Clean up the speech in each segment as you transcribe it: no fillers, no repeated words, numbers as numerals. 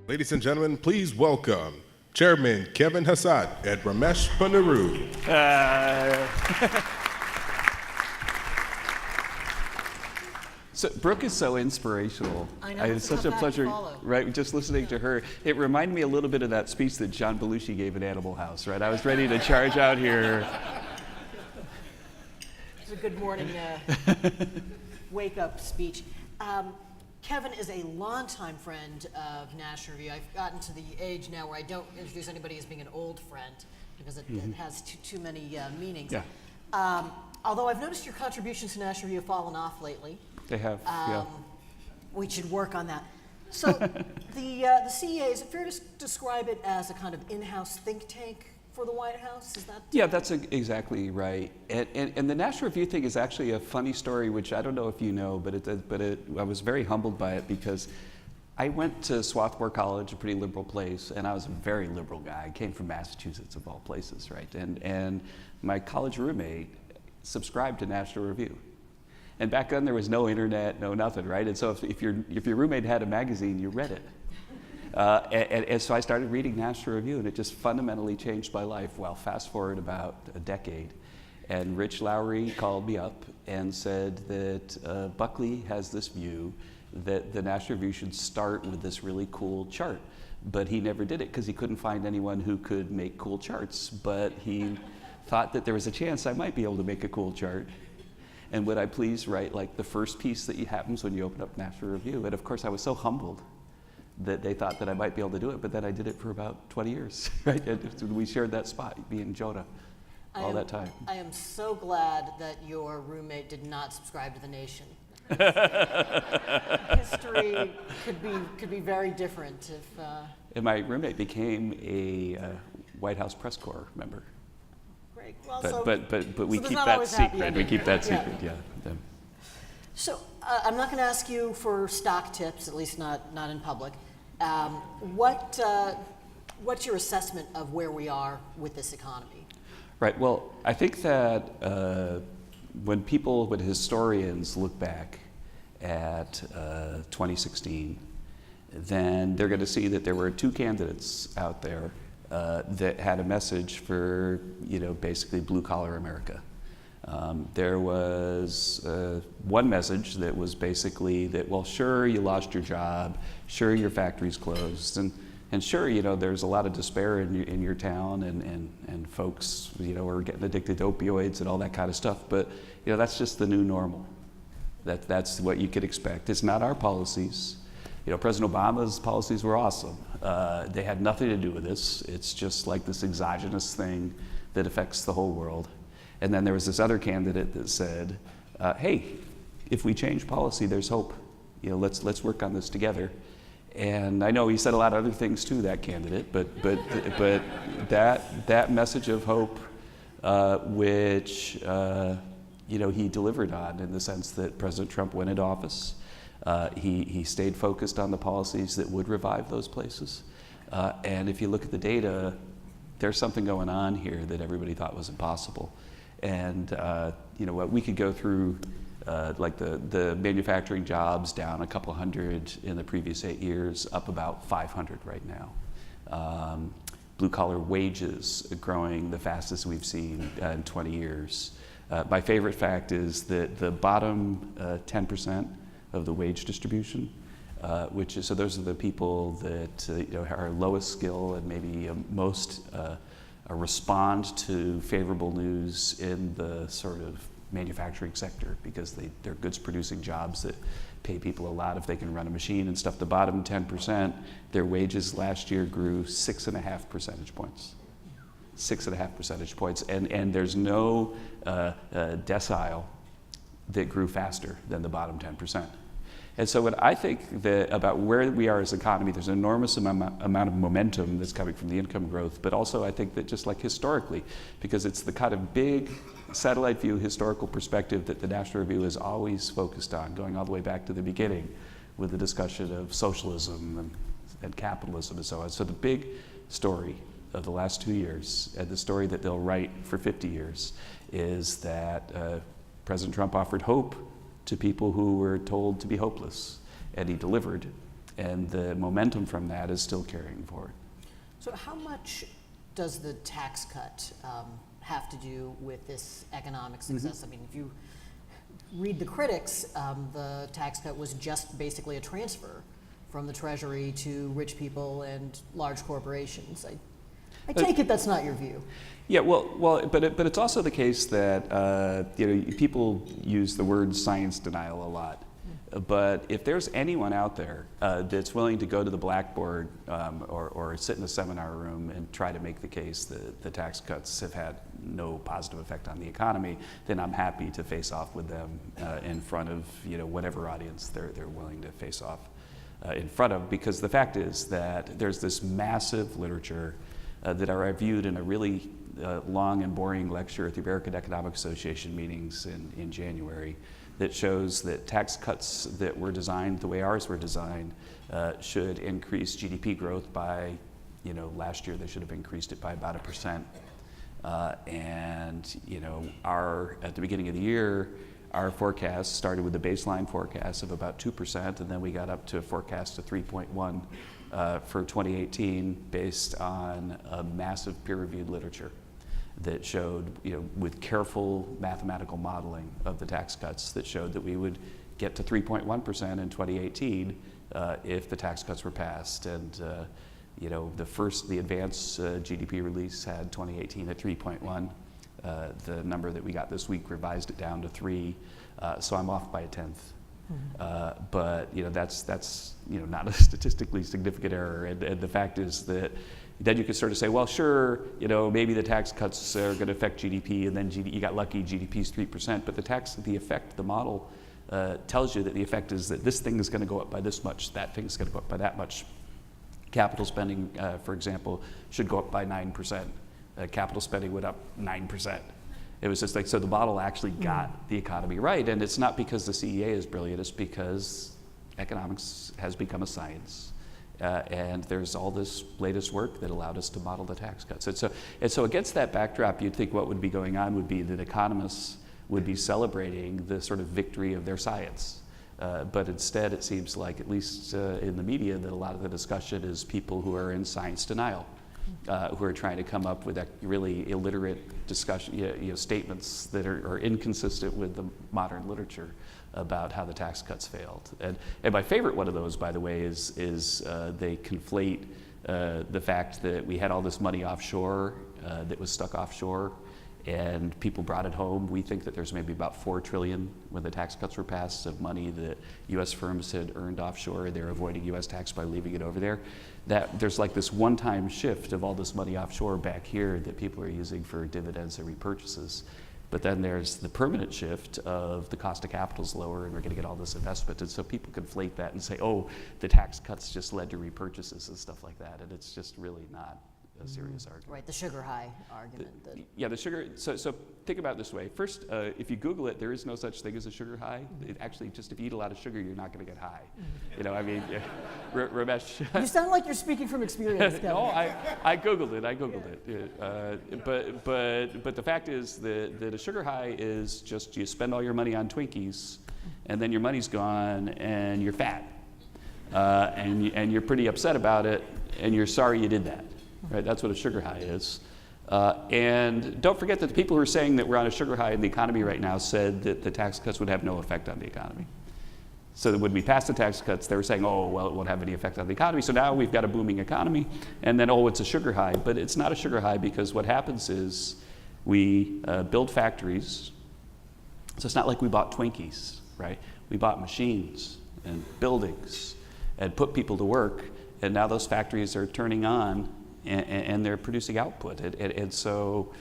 Ladies and gentlemen, please welcome Chairman Kevin Hassett and Ramesh Ponnuru. So Brooke is so inspirational. I know, It's such a pleasure, follow. right? Just listening to her. It reminded me a little bit of that speech that John Belushi gave at Animal House, right? I was ready to charge out here. It's a good morning wake-up speech. Kevin is a longtime friend of National Review. I've gotten to the age now where I don't introduce anybody as being an old friend because it has too many meanings. Yeah. Although I've noticed your contributions to National Review have fallen off lately. They have, yeah. We should work on that. So the CEA, is it fair to describe it as a kind of in-house think tank for the White House? Is that? Yeah, that's exactly right. And the National Review thing is actually a funny story, which I don't know if you know, but I was very humbled by it because I went to Swarthmore College, a pretty liberal place, and I was a very liberal guy. I came from Massachusetts, of all places, right? And my college roommate subscribed to National Review. And back then there was no internet, no nothing, right? And so if your roommate had a magazine, you read it. And so I started reading National Review, and it just fundamentally changed my life. Well, fast forward about a decade, and Rich Lowry called me up and said that Buckley has this view that the National Review should start with this really cool chart. But he never did it because he couldn't find anyone who could make cool charts. But he thought that there was a chance I might be able to make a cool chart. And would I please write like the first piece that happens when you open up National Review? And of course I was so humbled that they thought that I might be able to do it, but then I did it for about 20 years, right? And we shared that spot, me and Jonah, all that time. I am so glad that your roommate did not subscribe to The Nation. History could be very different if. And my roommate became a White House press corps member. Great. Well, But we so keep not that always happy secret. We keep that ending. secret, yeah. So I'm not going to ask you for stock tips, at least not in public. What's your assessment of where we are with this economy? Right. Well, I think that when historians look back at 2016, then they're going to see that there were two candidates out there that had a message for, basically blue-collar America. There was one message that was basically that, well, sure, you lost your job, sure, your factory's closed, and sure, there's a lot of despair in your town, and folks, are getting addicted to opioids and all that kind of stuff, but, that's just the new normal. That's what you could expect. It's not our policies. President Obama's policies were awesome. They had nothing to do with this. It's just like this exogenous thing that affects the whole world. And then there was this other candidate that said, hey, if we change policy, there's hope. Let's work on this together. And I know he said a lot of other things too, that candidate, but that message of hope, which he delivered on in the sense that President Trump went into office. He stayed focused on the policies that would revive those places. And if you look at the data, there's something going on here that everybody thought was impossible. And we could go through like the manufacturing jobs down a couple hundred in the previous 8 years, up about 500 right now. Blue collar wages growing the fastest we've seen in 20 years. My favorite fact is that the bottom 10% of the wage distribution, so those are the people that are lowest skill and maybe most respond to favorable news in the sort of manufacturing sector because they're goods producing jobs that pay people a lot if they can run a machine and stuff. The bottom 10%, their wages last year grew 6.5 percentage points. 6.5 percentage points, and there's no decile that grew faster than the bottom 10%. And so when I think that about where we are as an economy, there's an enormous amount of momentum that's coming from the income growth, but also I think that just like historically, because it's the kind of big satellite view historical perspective that the National Review has always focused on, going all the way back to the beginning with the discussion of socialism and capitalism and so on. So the big story of the last 2 years, and the story that they'll write for 50 years, is that President Trump offered hope to people who were told to be hopeless, and he delivered. And the momentum from that is still carrying forward. So how much does the tax cut have to do with this economic success? I mean, if you read the critics, the tax cut was just basically a transfer from the Treasury to rich people and large corporations. I take it that's not your view. Yeah, but it's also the case that people use the word science denial a lot. But if there's anyone out there that's willing to go to the blackboard or sit in a seminar room and try to make the case that the tax cuts have had no positive effect on the economy, then I'm happy to face off with them in front of whatever audience they're willing to face off in front of. Because the fact is that there's this massive literature that I reviewed in a really long and boring lecture at the American Economic Association meetings in January that shows that tax cuts that were designed the way ours were designed should increase GDP growth by, last year they should have increased it by about 1%. At the beginning of the year, our forecast started with a baseline forecast of about 2%, and then we got up to a forecast of 3.1 for 2018 based on a massive peer-reviewed literature that showed, with careful mathematical modeling of the tax cuts, that showed that we would get to 3.1% in 2018 if the tax cuts were passed. And the advance GDP release had 2018 at 3.1. The number that we got this week revised it down to 3, so I'm off by a tenth. But that's not a statistically significant error, and the fact is that then you could sort of say, well, sure, maybe the tax cuts are going to affect GDP, and then you got lucky, GDP's 3%, but the model tells you that the effect is that this thing is going to go up by this much, that thing is going to go up by that much. Capital spending, for example, should go up by 9%. Capital spending went up 9%. It was just so the model actually got the economy right, and it's not because the CEA is brilliant, it's because economics has become a science. And there's all this latest work that allowed us to model the tax cuts. And so against that backdrop, you'd think what would be going on would be that economists would be celebrating the sort of victory of their science. But instead, it seems like, at least in the media, that a lot of the discussion is people who are in science denial, who are trying to come up with really illiterate discussion, statements that are inconsistent with the modern literature about how the tax cuts failed. And my favorite one of those, by the way, is they conflate the fact that we had all this money offshore that was stuck offshore, and people brought it home. We think that there's maybe about $4 trillion when the tax cuts were passed of money that U.S. firms had earned offshore. They're avoiding U.S. tax by leaving it over there. That there's like this one-time shift of all this money offshore back here that people are using for dividends and repurchases. But then there's the permanent shift of the cost of capital is lower and we're going to get all this investment. And so people conflate that and say, oh, the tax cuts just led to repurchases and stuff like that. And it's just really not a serious argument. Right, the sugar high argument. Yeah, the sugar, so think about it this way. First, if you Google it, there is no such thing as a sugar high. It actually, just if you eat a lot of sugar, you're not going to get high. Ramesh. You sound like you're speaking from experience, Kevin. No, I Googled it. But the fact is that a sugar high is just you spend all your money on Twinkies, and then your money's gone, and you're fat. And you're pretty upset about it, and you're sorry you did that. Right, that's what a sugar high is. And don't forget that the people who are saying that we're on a sugar high in the economy right now said that the tax cuts would have no effect on the economy. So that when we passed the tax cuts, they were saying, oh, well, it won't have any effect on the economy. So now we've got a booming economy, and then, oh, it's a sugar high. But it's not a sugar high because what happens is we build factories. So it's not like we bought Twinkies, right? We bought machines and buildings and put people to work, and now those factories are turning on and they're producing output. And so,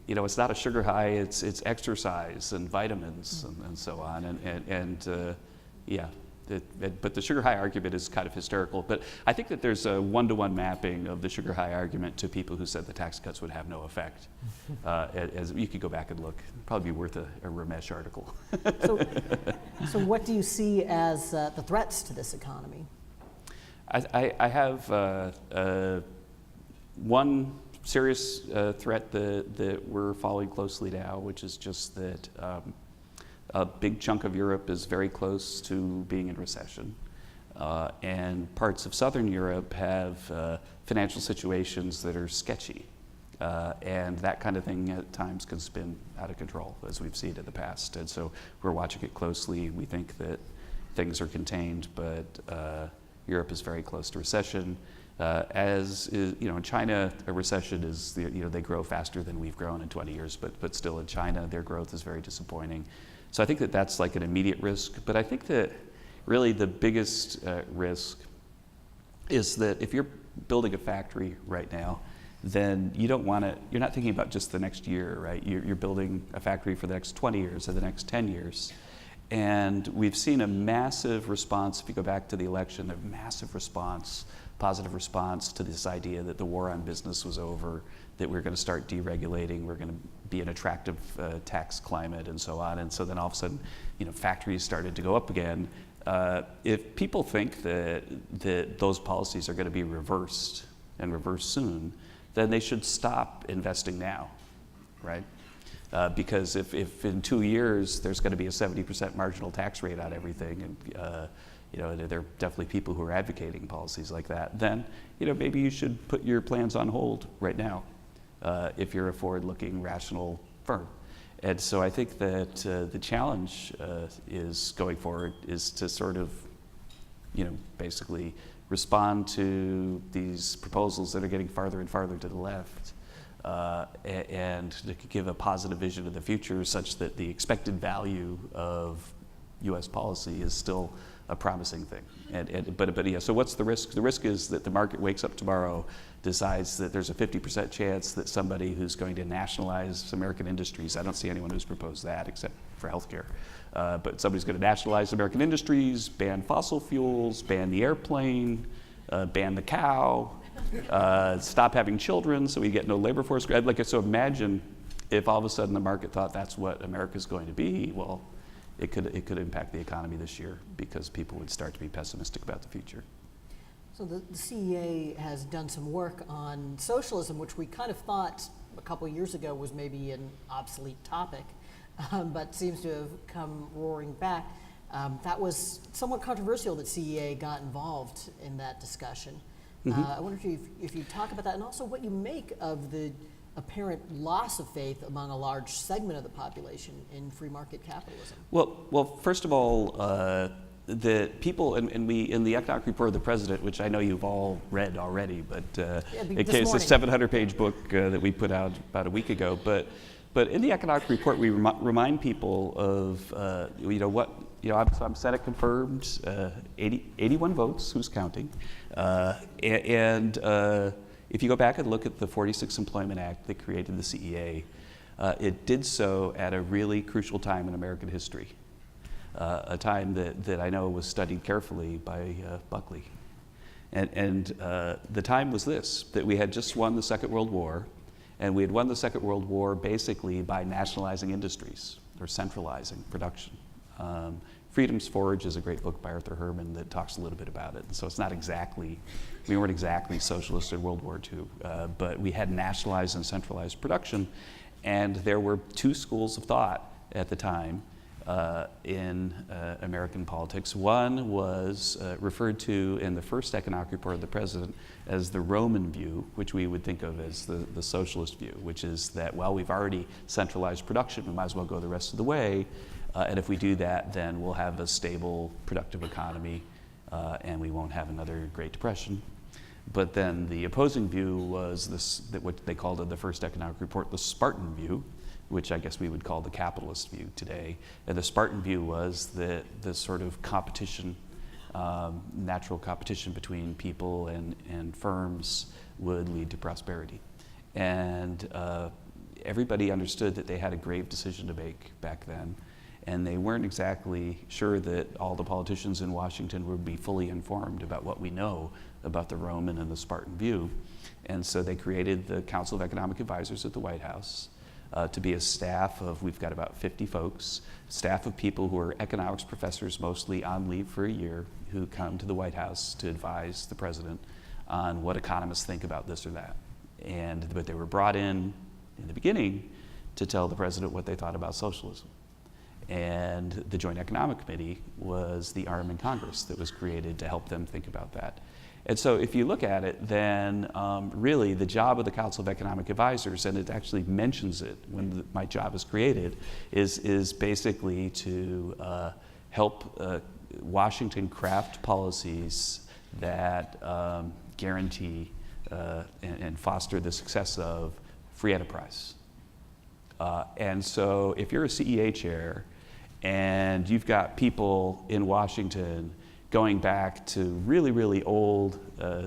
it's not a sugar high, it's exercise and vitamins and so on. But the sugar high argument is kind of hysterical. But I think that there's a one-to-one mapping of the sugar high argument to people who said the tax cuts would have no effect. As you could go back and look, it'd probably be worth a Ramesh article. So what do you see as the threats to this economy? I have one serious threat that we're following closely now, which is just that a big chunk of Europe is very close to being in recession. And parts of Southern Europe have financial situations that are sketchy. And that kind of thing at times can spin out of control, as we've seen in the past. And so we're watching it closely. We think that things are contained, but Europe is very close to recession. As is, in China, a recession is, they grow faster than we've grown in 20 years, but still in China, their growth is very disappointing. So I think that that's like an immediate risk. But I think that really the biggest risk is that if you're building a factory right now, then you don't want to, you're not thinking about just the next year, right? You're building a factory for the next 20 years or the next 10 years. And we've seen a massive response, if you go back to the election, a massive response, positive response to this idea that the war on business was over, that we're going to start deregulating, we're going to be an attractive tax climate and so on. And so then all of a sudden, factories started to go up again. If people think that those policies are going to be reversed and reversed soon, then they should stop investing now, right? Because if in 2 years there's going to be a 70% marginal tax rate on everything, and there are definitely people who are advocating policies like that, then maybe you should put your plans on hold right now if you're a forward-looking, rational firm. And so I think that the challenge is going forward is to sort of, basically respond to these proposals that are getting farther and farther to the left, and to give a positive vision of the future such that the expected value of U.S. policy is still a promising thing. But so what's the risk? The risk is that the market wakes up tomorrow, decides that there's a 50% chance that somebody who's going to nationalize American industries, I don't see anyone who's proposed that except for healthcare, but somebody's going to nationalize American industries, ban fossil fuels, ban the airplane, ban the cow, stop having children so we get no labor force. So imagine if all of a sudden the market thought that's what America's going to be. Well, it could impact the economy this year because people would start to be pessimistic about the future. So the CEA has done some work on socialism, which we kind of thought a couple of years ago was maybe an obsolete topic, but seems to have come roaring back. That was somewhat controversial that CEA got involved in that discussion. Mm-hmm. I wonder if you talk about that, and also what you make of the apparent loss of faith among a large segment of the population in free market capitalism. Well, first of all, the people, and we in the economic report of the president, which I know you've all read already, but it's a 700-page book that we put out about a week ago. But in the economic report, we remind people of I'm Senate confirmed, 81 votes, who's counting, and if you go back and look at the 46 Employment Act that created the CEA, it did so at a really crucial time in American history, a time that I know was studied carefully by Buckley. And the time was this, that we had just won the Second World War, and we had won the Second World War basically by nationalizing industries or centralizing production. Freedom's Forge is a great book by Arthur Herman that talks a little bit about it. And so it's not exactly, we weren't exactly socialist in World War II, but we had nationalized and centralized production. And there were two schools of thought at the time in American politics. One was referred to in the first economic report of the president as the Roman view, which we would think of as the socialist view, which is that, well, we've already centralized production, we might as well go the rest of the way. And if we do that, then we'll have a stable, productive economy, and we won't have another Great Depression. But then the opposing view was what they called in the first economic report the Spartan view, which I guess we would call the capitalist view today. And the Spartan view was that the sort of competition, natural competition between people and firms would lead to prosperity. And everybody understood that they had a grave decision to make back then. And they weren't exactly sure that all the politicians in Washington would be fully informed about what we know about the Roman and the Spartan view. And so they created the Council of Economic Advisors at the White House to be a staff of, we've got about 50 folks, staff of people who are economics professors, mostly on leave for a year, who come to the White House to advise the president on what economists think about this or that. But they were brought in the beginning to tell the president what they thought about socialism. And the Joint Economic Committee was the arm in Congress that was created to help them think about that. And so if you look at it, then really the job of the Council of Economic Advisors, and it actually mentions it when my job is created, is basically to help Washington craft policies that guarantee and foster the success of free enterprise. And so if you're a CEA chair and you've got people in Washington going back to really, really old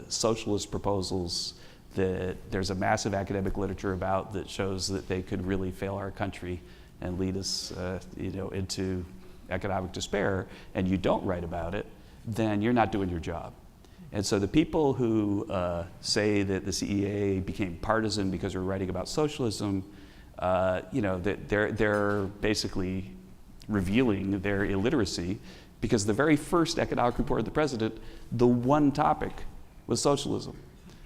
socialist proposals that there's a massive academic literature about that shows that they could really fail our country and lead us into economic despair, and you don't write about it, then you're not doing your job. And so the people who say that the CEA became partisan because we're writing about socialism, that they're basically revealing their illiteracy, because the very first economic report of the president, the one topic was socialism.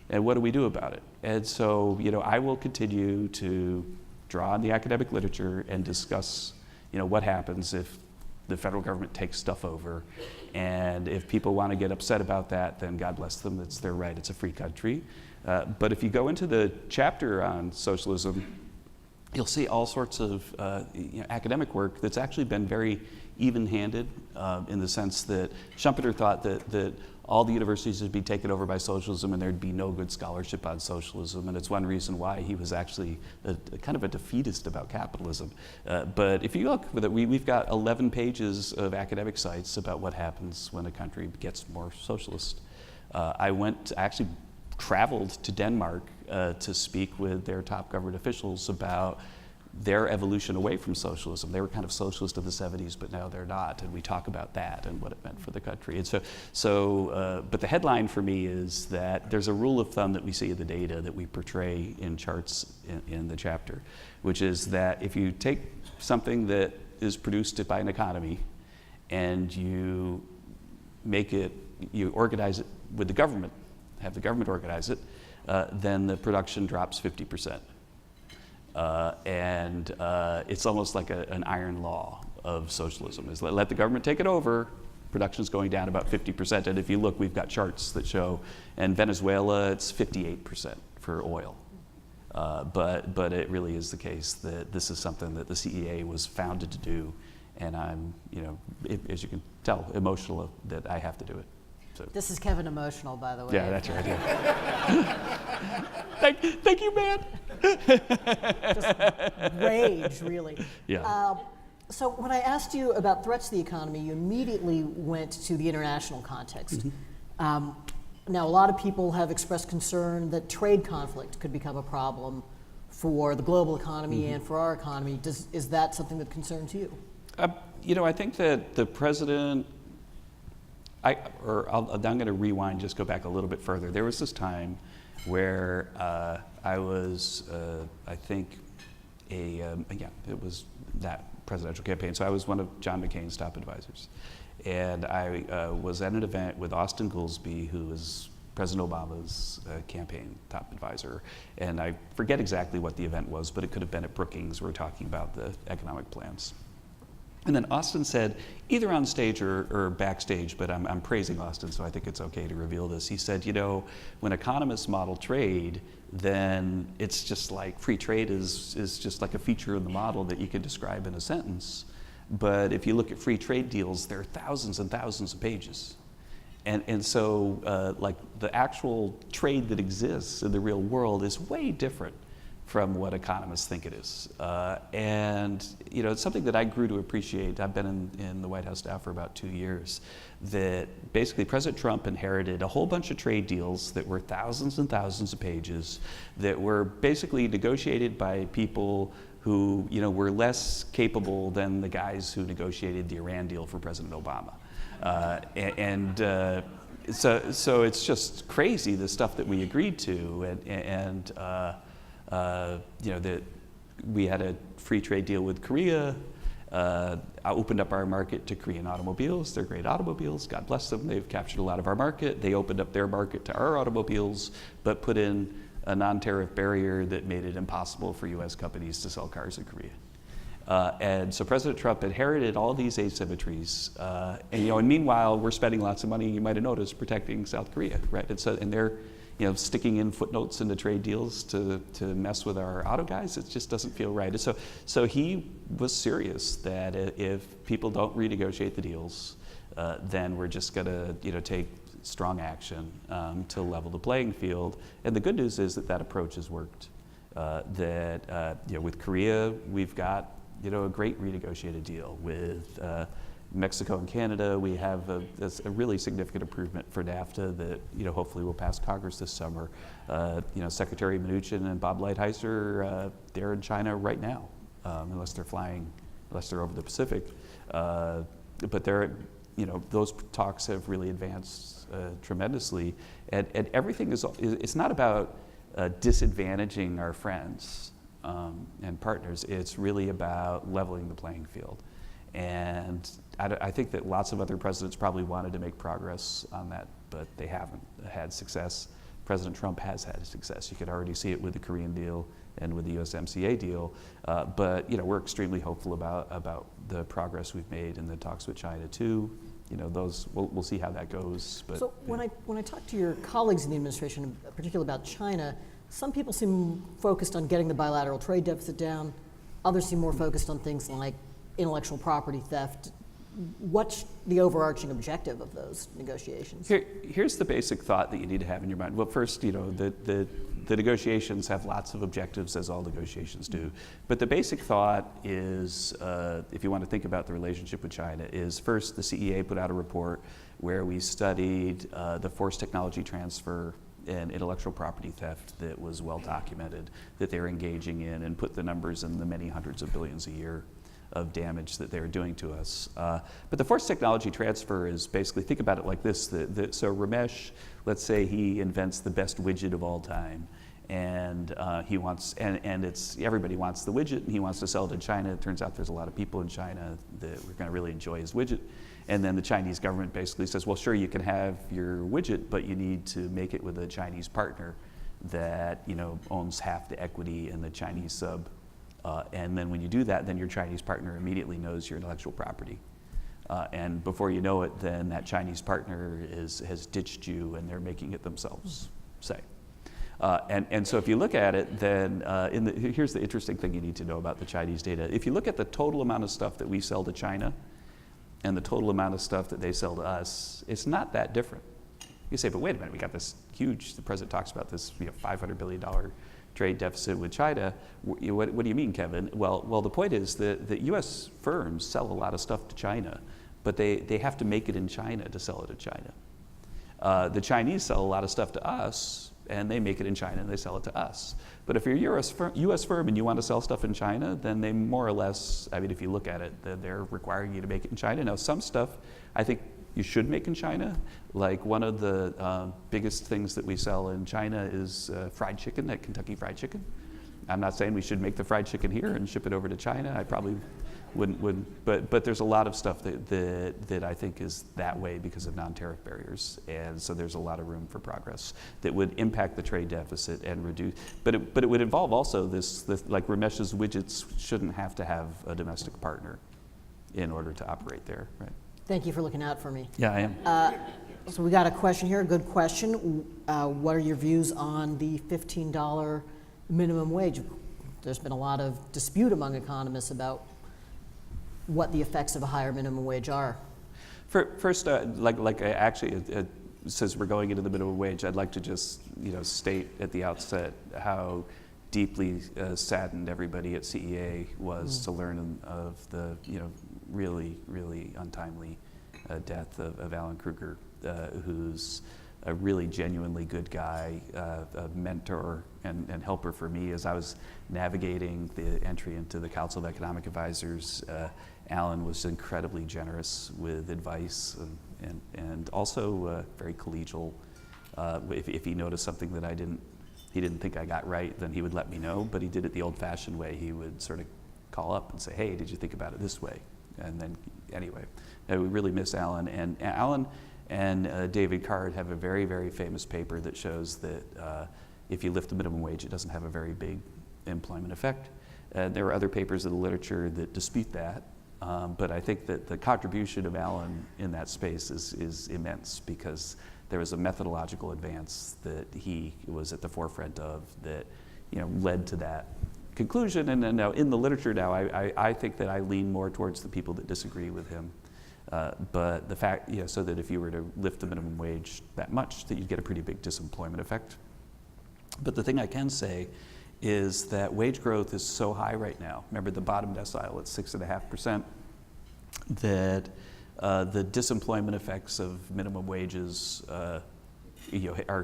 And what do we do about it? And so, I will continue to draw on the academic literature and discuss, what happens if the federal government takes stuff over. And if people want to get upset about that, then God bless them, it's their right, it's a free country. But if you go into the chapter on socialism, you'll see all sorts of academic work that's actually been very even-handed in the sense that Schumpeter thought that all the universities would be taken over by socialism and there'd be no good scholarship on socialism, and it's one reason why he was actually kind of a defeatist about capitalism. But if you look, we've got 11 pages of academic sites about what happens when a country gets more socialist. I actually traveled to Denmark to speak with their top government officials about their evolution away from socialism. They were kind of socialist in the 70s, but now they're not, and we talk about that and what it meant for the country. And but the headline for me is that there's a rule of thumb that we see in the data that we portray in charts in the chapter, which is that if you take something that is produced by an economy and you organize it with the government, have the government organize it, then the production drops 50%. And it's almost like an iron law of socialism, is let the government take it over, production's going down about 50%. And if you look, we've got charts that show, in Venezuela, it's 58% for oil. But it really is the case that this is something that the CEA was founded to do, and I'm, as you can tell, emotional that I have to do it. So. This is Kevin emotional, by the way. Yeah, that's right. Yeah. thank you, man. Just rage, really. Yeah. So when I asked you about threats to the economy, you immediately went to the international context. Mm-hmm. Now, a lot of people have expressed concern that trade conflict could become a problem for the global economy mm-hmm. and for our economy. Is that something that concerns you? I think that the president, I'm going to rewind, just go back a little bit further. There was this time where I was, it was that presidential campaign. So I was one of John McCain's top advisors. And I was at an event with Austin Goolsbee, who was President Obama's campaign top advisor. And I forget exactly what the event was, but it could have been at Brookings. We were talking about the economic plans. And then Austin said, either on stage or backstage, but I'm praising Austin, so I think it's okay to reveal this. He said, when economists model trade, then it's just like free trade is just like a feature of the model that you could describe in a sentence. But if you look at free trade deals, there are thousands and thousands of pages. And so like the actual trade that exists in the real world is way different from what economists think it is. And it's something that I grew to appreciate. I've been in the White House staff for about 2 years, that basically President Trump inherited a whole bunch of trade deals that were thousands and thousands of pages that were basically negotiated by people who were less capable than the guys who negotiated the Iran deal for President Obama. So it's just crazy, the stuff that we agreed to, that we had a free trade deal with Korea. I opened up our market to Korean automobiles. They're great automobiles, God bless them. They've captured a lot of our market. They opened up their market to our automobiles, but put in a non-tariff barrier that made it impossible for US companies to sell cars in Korea. And so President Trump inherited all these asymmetries, and meanwhile we're spending lots of money. You might have noticed protecting South Korea, right? And they're sticking in footnotes into trade deals to mess with our auto guys. It just doesn't feel right. So he was serious that if people don't renegotiate the deals, then we're just going to take strong action to level the playing field. And the good news is that approach has worked. With Korea, we've got a great renegotiated deal. With Mexico and Canada, we have a really significant improvement for NAFTA that hopefully will pass Congress this summer. Secretary Mnuchin and Bob Lighthizer, they're in China right now, unless they're over the Pacific. But those talks have really advanced tremendously, and everything it's not about disadvantaging our friends and partners. It's really about leveling the playing field. And I think that lots of other presidents probably wanted to make progress on that, but they haven't had success. President Trump has had success. You could already see it with the Korean deal and with the USMCA deal. But we're extremely hopeful about the progress we've made in the talks with China too. Those we'll see how that goes. But so when I talk to your colleagues in the administration, particularly about China, some people seem focused on getting the bilateral trade deficit down. Others seem more focused on things like intellectual property theft. What's the overarching objective of those negotiations? Here's the basic thought that you need to have in your mind. Well, first, the negotiations have lots of objectives, as all negotiations do. But the basic thought is, if you want to think about the relationship with China, is first the CEA put out a report where we studied the forced technology transfer and intellectual property theft that was well documented that they're engaging in, and put the numbers in the many hundreds of billions a year of damage that they're doing to us. But the forced technology transfer is basically, think about it like this. So Ramesh, let's say he invents the best widget of all time, and he wants, and it's, everybody wants the widget, and he wants to sell it in China. It turns out there's a lot of people in China that we're going to really enjoy his widget. And then the Chinese government basically says, well, sure, you can have your widget, but you need to make it with a Chinese partner that owns half the equity in the Chinese sub. And then when you do that, then your Chinese partner immediately knows your intellectual property. And before you know it, then that Chinese partner has ditched you, and they're making it themselves, say. And so if you look at it, then here's the interesting thing you need to know about the Chinese data. If you look at the total amount of stuff that we sell to China and the total amount of stuff that they sell to us, it's not that different. You say, but wait a minute, we got this huge, the president talks about this $500 billion trade deficit with China. What do you mean, Kevin? Well, the point is that U.S. firms sell a lot of stuff to China, but they have to make it in China to sell it to China. The Chinese sell a lot of stuff to us, and they make it in China and they sell it to us. But if you're a U.S. firm and you want to sell stuff in China, then they more or less, if you look at it, they're requiring you to make it in China. Now, some stuff I think you should make in China. Like one of the biggest things that we sell in China is fried chicken, at Kentucky Fried Chicken. I'm not saying we should make the fried chicken here and ship it over to China. I probably wouldn't, but there's a lot of stuff that I think is that way because of non-tariff barriers, and so there's a lot of room for progress that would impact the trade deficit and reduce. But it would involve also this like Ramesh's widgets shouldn't have to have a domestic partner in order to operate there, right? Thank you for looking out for me. Yeah, I am. So we got a question here, a good question. What are your views on the $15 minimum wage? There's been a lot of dispute among economists about what the effects of a higher minimum wage are. First, since we're going into the minimum wage, I'd like to just state at the outset how deeply saddened everybody at CEA was to learn of the really, really untimely death of Alan Kruger, who's a really genuinely good guy, a mentor and helper for me as I was navigating the entry into the Council of Economic Advisors. Alan was incredibly generous with advice and also very collegial. If he noticed something that he didn't think I got right, then he would let me know, but he did it the old-fashioned way. He would sort of call up and say, hey, did you think about it this way? And then, anyway, we really miss Alan. And Alan and David Card have a very, very famous paper that shows that if you lift the minimum wage, it doesn't have a very big employment effect. And there are other papers in the literature that dispute that. But I think that the contribution of Allen in that space is immense, because there was a methodological advance that he was at the forefront of that, led to that conclusion. And then now in the literature now, I think that I lean more towards the people that disagree with him. But the fact, so that if you were to lift the minimum wage that much, that you'd get a pretty big disemployment effect. But the thing I can say is that wage growth is so high right now. Remember, the bottom decile at 6.5%, that the disemployment effects of minimum wages are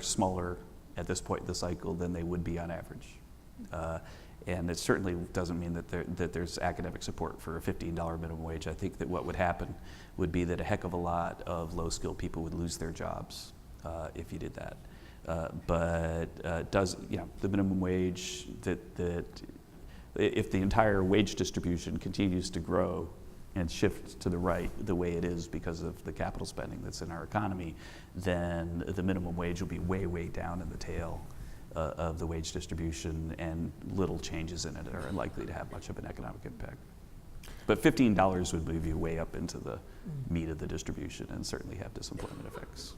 smaller at this point in the cycle than they would be on average. And it certainly doesn't mean that there's academic support for a $15 minimum wage. I think that what would happen would be that a heck of a lot of low-skilled people would lose their jobs if you did that. But the minimum wage, that if the entire wage distribution continues to grow and shift to the right the way it is because of the capital spending that's in our economy, then the minimum wage will be way, way down in the tail of the wage distribution, and little changes in it are unlikely to have much of an economic impact. But $15 would move you way up into the meat of the distribution and certainly have disemployment effects.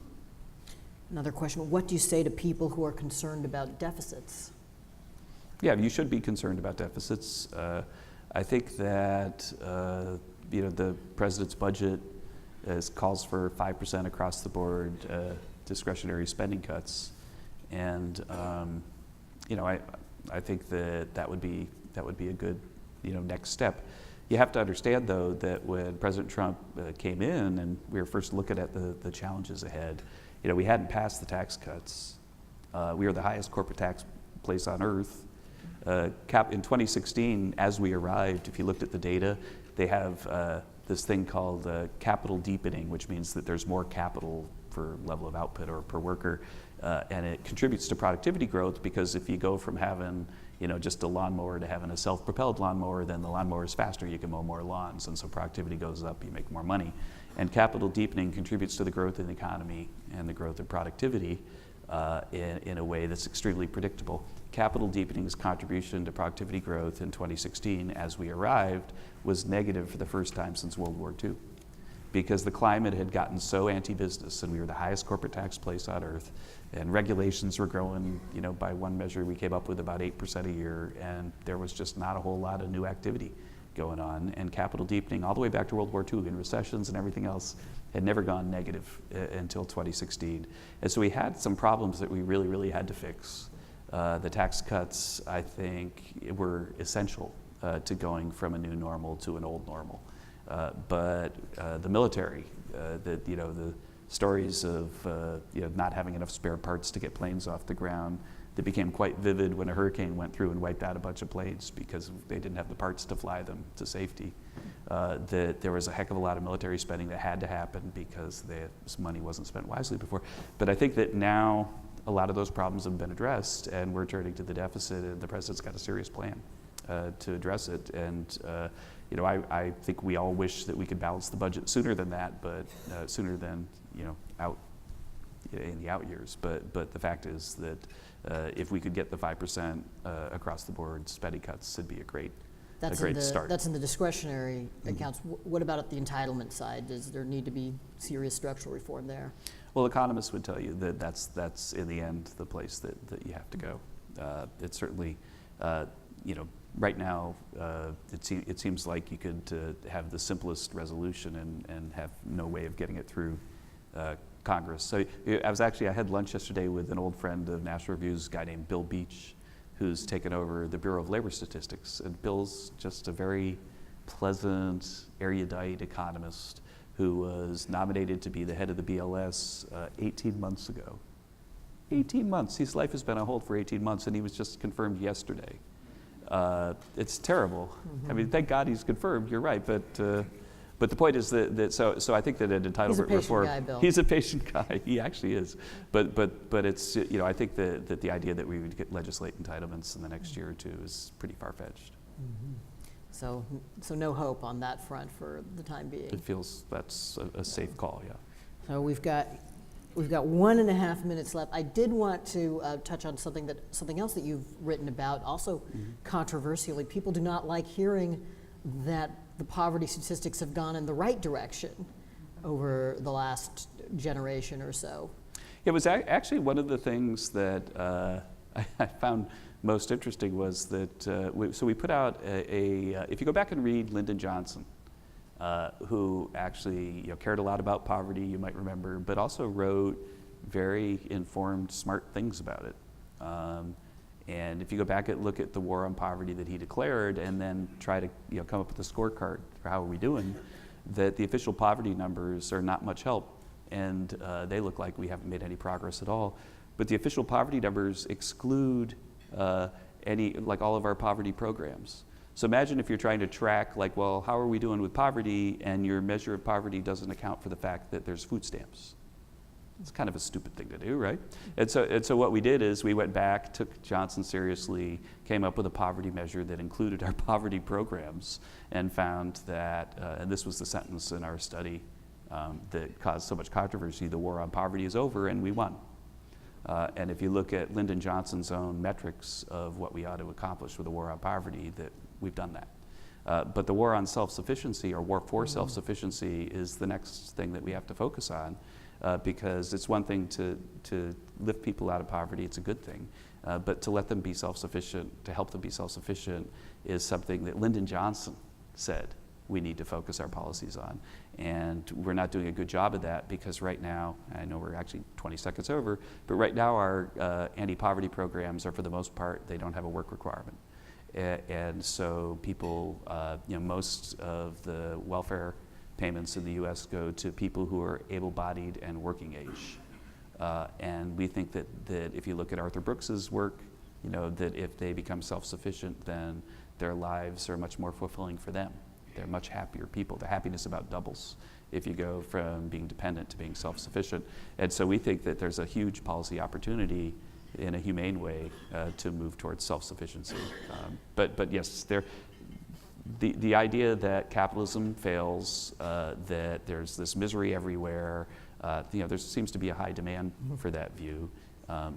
Another question, what do you say to people who are concerned about deficits? Yeah, you should be concerned about deficits. I think that the president's budget calls for 5% across the board discretionary spending cuts, and I think that would be a good next step. You have to understand, though, that when President Trump came in and we were first looking at the challenges ahead, we hadn't passed the tax cuts. We were the highest corporate tax place on earth. In 2016, as we arrived, if you looked at the data, they have this thing called capital deepening, which means that there's more capital per level of output or per worker, and it contributes to productivity growth, because if you go from having just a lawnmower to having a self-propelled lawnmower, then the lawnmower is faster, you can mow more lawns, and so productivity goes up, you make more money. And capital deepening contributes to the growth in the economy and the growth of productivity in a way that's extremely predictable. Capital deepening's contribution to productivity growth in 2016, as we arrived, was negative for the first time since World War II, because the climate had gotten so anti-business, and we were the highest corporate tax place on earth, and regulations were growing, by one measure we came up with about 8% a year, and there was just not a whole lot of new activity going on. And capital deepening, all the way back to World War II, in recessions and everything else, had never gone negative until 2016. And so we had some problems that we really, really had to fix. The tax cuts, I think, were essential to going from a new normal to an old normal. But the military, the stories of not having enough spare parts to get planes off the ground, that became quite vivid when a hurricane went through and wiped out a bunch of planes because they didn't have the parts to fly them to safety. That there was a heck of a lot of military spending that had to happen because this money wasn't spent wisely before. But I think that now a lot of those problems have been addressed, and we're turning to the deficit, and the president's got a serious plan to address it. And I think we all wish that we could balance the budget sooner than that, but sooner than out in the out years. But the fact is that if we could get the 5% across the board spending cuts, it'd be a great start. That's in the discretionary accounts. What about at the entitlement side? Does there need to be serious structural reform there? Well, economists would tell you that that's in the end the place that you have to go. It's certainly, right now it seems like you could have the simplest resolution and have no way of getting it through Congress. So I had lunch yesterday with an old friend of National Review's, a guy named Bill Beach, who's taken over the Bureau of Labor Statistics. And Bill's just a very pleasant, erudite economist who was nominated to be the head of the BLS 18 months ago. 18 months. His life has been on hold for 18 months, and he was just confirmed yesterday. It's terrible. I mean, thank God he's confirmed, you're right, but the point is so I think that an entitlement reform. He's a patient guy, Bill. He's a patient guy. He actually is. But it's I think that the idea that we would legislate entitlements in the next year or two is pretty far-fetched. So no hope on that front for the time being. It feels that's a safe call. Yeah. So we've got We've got 1.5 minutes left. I did want to touch on something else that you've written about, also controversially. People do not like hearing that the poverty statistics have gone in the right direction over the last generation or so. It was actually one of the things that I found most interesting was that, we put out if you go back and read Lyndon Johnson, who actually cared a lot about poverty, you might remember, but also wrote very informed, smart things about it. And if you go back and look at the war on poverty that he declared and then try to come up with a scorecard for how are we doing, that the official poverty numbers are not much help, and they look like we haven't made any progress at all. But the official poverty numbers exclude all of our poverty programs. So imagine if you're trying to track, well, how are we doing with poverty, and your measure of poverty doesn't account for the fact that there's food stamps. It's kind of a stupid thing to do, right? And so what we did is we went back, took Johnson seriously, came up with a poverty measure that included our poverty programs, and found that, and this was the sentence in our study that caused so much controversy, the war on poverty is over, and we won. And if you look at Lyndon Johnson's own metrics of what we ought to accomplish with the war on poverty, that we've done that. But the war on self-sufficiency, or war for self-sufficiency, is the next thing that we have to focus on, because it's one thing to lift people out of poverty, it's a good thing, but to let them be self-sufficient, to help them be self-sufficient, is something that Lyndon Johnson said we need to focus our policies on. And we're not doing a good job of that because right now, I know we're actually 20 seconds over, but right now our anti-poverty programs are, for the most part, they don't have a work requirement. And so people, most of the welfare payments in the US go to people who are able-bodied and working age. And we think that if you look at Arthur Brooks's work, that if they become self-sufficient, then their lives are much more fulfilling for them. They're much happier people. The happiness about doubles if you go from being dependent to being self-sufficient. And so we think that there's a huge policy opportunity in a humane way to move towards self-sufficiency. But yes, the idea that capitalism fails, that there's this misery everywhere, there seems to be a high demand for that view,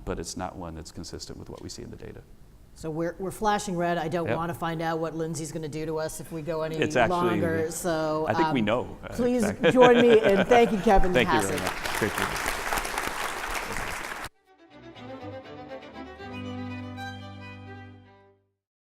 but it's not one that's consistent with what we see in the data. So we're flashing red. I don't want to find out what Lindsey's going to do to us if we go any longer. So I think we know. Please join me in thanking Kevin Thank Hassett. you very much. Great to be here.